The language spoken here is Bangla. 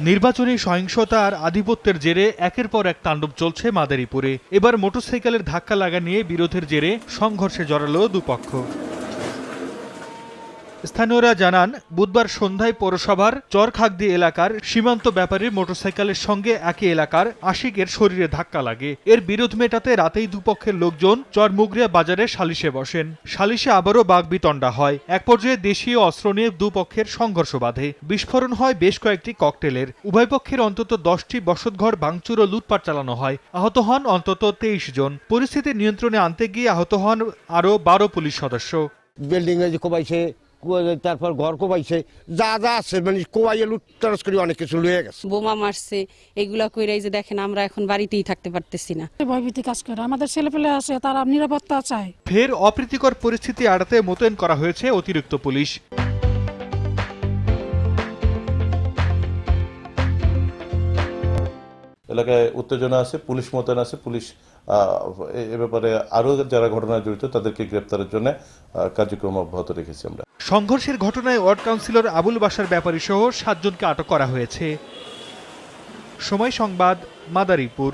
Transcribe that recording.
নির্বাচনী সহিংসতা আর আধিপত্যের জেরে একের পর এক তাণ্ডব চলছে মাদারীপুরে। এবার মোটরসাইকেলের ধাক্কা লাগা নিয়ে বিরোধের জেরে সংঘর্ষে জড়ালো দুপক্ষ। স্থানীয়রা জানান, বুধবার সন্ধ্যায় পৌরসভার চরখাগদি এলাকার সীমান্ত ব্যাপারীর মোটরসাইকেলের সঙ্গে একই এলাকার আশিকের শরীরে ধাক্কা লাগে। এর বিরোধ মেটাতে রাতেই দুপক্ষের লোকজন চরমুগরিয়া বাজারে সালিশে বসেন। সালিশে আবারও বাগবিতণ্ডা হয়। এক পর্যায়ে দেশীয় অস্ত্র নিয়ে দুপক্ষের সংঘর্ষ বাধে। বিস্ফোরণ হয় বেশ কয়েকটি ককটেলের। উভয় পক্ষের অন্তত 10টি বসতঘর ভাঙচুর ও লুটপাট চালানো হয়। আহত হন অন্তত 23 জন। পরিস্থিতি নিয়ন্ত্রণে আনতে গিয়ে আহত হন আরও 12 পুলিশ সদস্য। বিল্ডিং এ কোবাইছে, তারপর ঘর কোবাইছে, যা যা আছে মানে কোবাইয়ে লুটতরাজ করে অনেক কিছু লয়ে গেছে। বোমা মারছে, এগুলা কইরাই যে দেখেন আমরা এখন বাড়িতেই থাকতে পারতেছি না। ভয়ভীতি কাজ করে, আমাদের ছেলেপেলে আছে, তারা নিরাপত্তা চায়। ফের অপ্রীতিকর পরিস্থিতি এড়াতে মোতায়েন করা হয়েছে অতিরিক্ত পুলিশ। এলাকায় উত্তেজনা আছে, পুলিশ মোতায়েন আছে। পুলিশ এ ব্যাপারে আরো যারা ঘটনায় জড়িত তাদেরকে গ্রেপ্তারের জন্য কার্যক্রম অব্যাহত রেখেছি আমরা। সংঘর্ষের ঘটনায় ওয়ার্ড কাউন্সিলর আবুল বাশার ব্যাপারী সহ 7 জনকে আটক করা হয়েছে। সময় সংবাদ, মাদারীপুর।